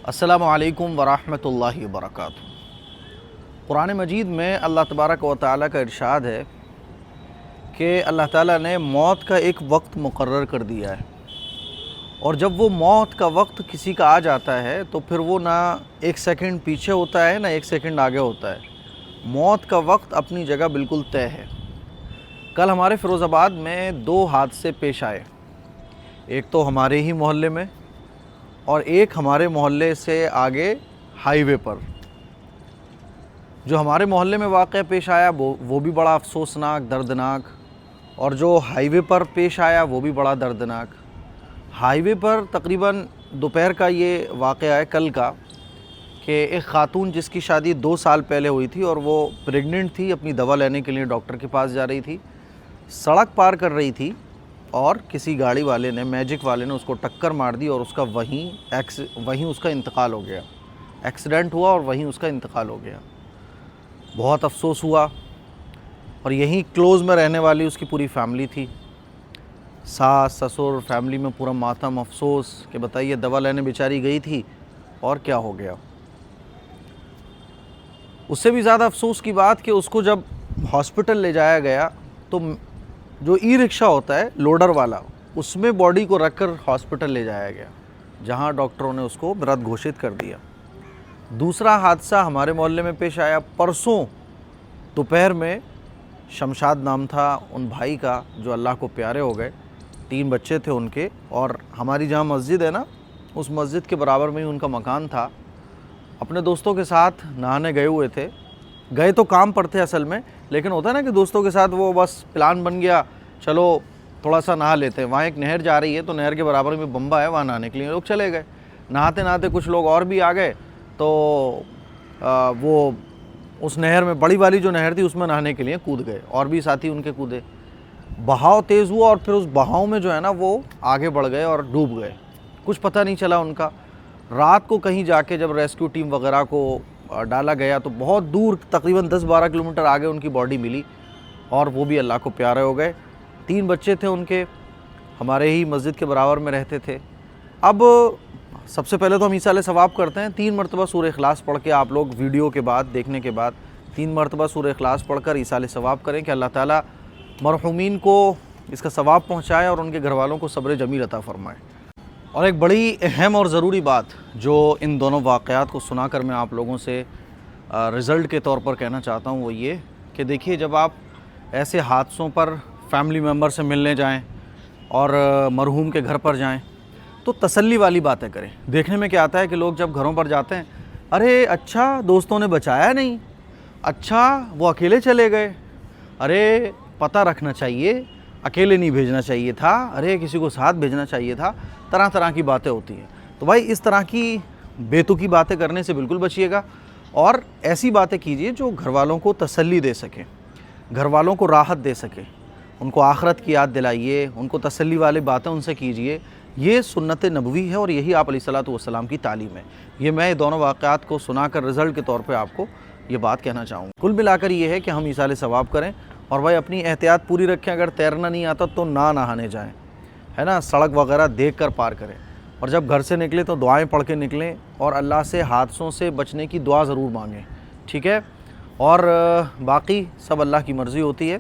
السلام علیکم ورحمۃ اللہ وبرکاتہ۔ قرآن مجید میں اللہ تبارک و تعالیٰ کا ارشاد ہے کہ اللہ تعالیٰ نے موت کا ایک وقت مقرر کر دیا ہے، اور جب وہ موت کا وقت کسی کا آ جاتا ہے تو پھر وہ نہ ایک سیکنڈ پیچھے ہوتا ہے نہ ایک سیکنڈ آگے ہوتا ہے۔ موت کا وقت اپنی جگہ بالکل طے ہے۔ کل ہمارے فیروز آباد میں 2 حادثے پیش آئے، ایک تو ہمارے ہی محلے میں اور ایک ہمارے محلے سے آگے ہائی وے پر۔ جو ہمارے محلے میں واقعہ پیش آیا وہ بھی بڑا افسوسناک، دردناک، اور جو ہائی وے پر پیش آیا وہ بھی بڑا دردناک۔ ہائی وے پر تقریباً دوپہر کا یہ واقعہ ہے کل کا، کہ ایک خاتون جس کی شادی 2 سال پہلے ہوئی تھی اور وہ پریگننٹ تھی، اپنی دوا لینے کے لیے ڈاکٹر کے پاس جا رہی تھی، سڑک پار کر رہی تھی اور کسی گاڑی والے نے، میجک والے نے اس کو ٹکر مار دی اور اس کا وہیں اس کا انتقال ہو گیا۔ ایکسیڈنٹ ہوا اور وہیں اس کا انتقال ہو گیا۔ بہت افسوس ہوا، اور یہیں کلوز میں رہنے والی اس کی پوری فیملی تھی، ساس سسر، فیملی میں پورا ماتم، افسوس کہ بتائیے دوا لینے بیچاری گئی تھی اور کیا ہو گیا۔ اس سے بھی زیادہ افسوس کی بات کہ اس کو جب ہاسپٹل لے جایا گیا تو جو ای رکشہ ہوتا ہے لوڈر والا، اس میں باڈی کو رکھ کر ہاسپٹل لے جایا گیا، جہاں ڈاکٹروں نے اس کو مرد گھوشت کر دیا۔ دوسرا حادثہ ہمارے محلے میں پیش آیا پرسوں دوپہر میں۔ شمشاد نام تھا ان بھائی کا جو اللہ کو پیارے ہو گئے، 3 بچے تھے ان کے، اور ہماری جہاں مسجد ہے نا، اس مسجد کے برابر میں ہی ان کا مکان تھا۔ اپنے دوستوں کے ساتھ نہانے گئے ہوئے تھے، گئے تو کام پر تھے اصل میں، لیکن ہوتا ہے نا کہ دوستوں کے ساتھ وہ بس پلان بن گیا، چلو تھوڑا سا نہا لیتے ہیں۔ وہاں ایک نہر جا رہی ہے تو نہر کے برابر میں بمبا ہے، وہاں نہانے کے لیے لوگ چلے گئے۔ نہاتے نہاتے کچھ لوگ اور بھی آ گئے تو وہ اس نہر میں، بڑی والی جو نہر تھی، اس میں نہانے کے لیے کود گئے، اور بھی ساتھی ان کے کودے۔ بہاؤ تیز ہوا اور پھر اس بہاؤ میں جو ہے نا وہ آگے بڑھ گئے اور ڈوب گئے، کچھ پتہ نہیں چلا ان کا۔ رات کو کہیں جا کے جب ریسکیو ٹیم وغیرہ کو ڈالا گیا تو بہت دور، تقریباً 10-12 کلومیٹر آگے ان کی باڈی ملی، اور وہ بھی اللہ کو پیارے ہو گئے۔ 3 بچے تھے ان کے، ہمارے ہی مسجد کے برابر میں رہتے تھے۔ اب سب سے پہلے تو ہم ایصال ثواب کرتے ہیں، 3 مرتبہ سورہ اخلاص پڑھ کے آپ لوگ ویڈیو کے بعد، دیکھنے کے بعد 3 مرتبہ سورہ اخلاص پڑھ کر ایصال ثواب کریں کہ اللہ تعالیٰ مرحومین کو اس کا ثواب پہنچائے اور ان کے گھر والوں کو صبر جمیل عطا فرمائے۔ اور ایک بڑی اہم اور ضروری بات جو ان دونوں واقعات کو سنا کر میں آپ لوگوں سے رزلٹ کے طور پر کہنا چاہتا ہوں، وہ یہ کہ دیکھیے، جب آپ ایسے حادثوں پر فیملی ممبر سے ملنے جائیں اور مرحوم کے گھر پر جائیں تو تسلی والی باتیں کریں۔ دیکھنے میں کیا آتا ہے کہ لوگ جب گھروں پر جاتے ہیں، ارے اچھا دوستوں نے بچایا نہیں، اچھا وہ اکیلے چلے گئے، ارے پتہ رکھنا چاہیے، اکیلے نہیں بھیجنا چاہیے تھا، ارے کسی کو ساتھ بھیجنا چاہیے تھا، طرح طرح کی باتیں ہوتی ہیں۔ تو بھائی اس طرح کی بیتوکی باتیں کرنے سے بالکل بچیے گا، اور ایسی باتیں کیجیے جو گھر والوں کو تسلی دے سکیں، گھر والوں کو راحت دے سکیں، ان کو آخرت کی یاد دلائیے، ان کو تسلی والی باتیں ان سے کیجیے۔ یہ سنت نبوی ہے اور یہی آپ علیہ الصلوۃ والسلام کی تعلیم ہے۔ یہ میں دونوں واقعات کو سنا کر رزلٹ کے طور پہ آپ کو یہ بات کہنا چاہوں گا۔ کل ملا کر یہ ہے کہ ہم ایصال ثواب کریں، اور بھائی اپنی احتیاط پوری رکھیں۔ اگر تیرنا نہیں آتا تو نہ نہانے جائیں، ہے نا، سڑک وغیرہ دیکھ کر پار کریں، اور جب گھر سے نکلیں تو دعائیں پڑھ کے نکلیں، اور اللہ سے حادثوں سے بچنے کی دعا ضرور مانگیں، ٹھیک ہے؟ اور باقی سب اللہ کی مرضی ہوتی ہے،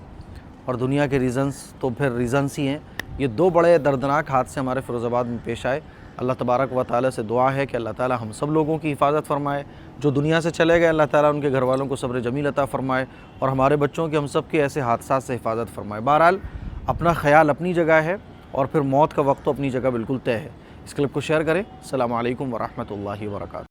اور دنیا کے ریزنز تو پھر ریزنز ہی ہیں۔ یہ 2 بڑے دردناک حادثے ہمارے فیروز آباد میں پیش آئے۔ اللہ تبارک و تعالیٰ سے دعا ہے کہ اللہ تعالیٰ ہم سب لوگوں کی حفاظت فرمائے، جو دنیا سے چلے گئے اللہ تعالیٰ ان کے گھر والوں کو صبر جمیل عطا فرمائے، اور ہمارے بچوں کی، ہم سب کے ایسے حادثات سے حفاظت فرمائے۔ بہرحال اپنا خیال اپنی جگہ ہے، اور پھر موت کا وقت تو اپنی جگہ بالکل طے ہے۔ اس کلپ کو شیئر کریں۔ السلام علیکم ورحمۃ اللہ وبرکاتہ۔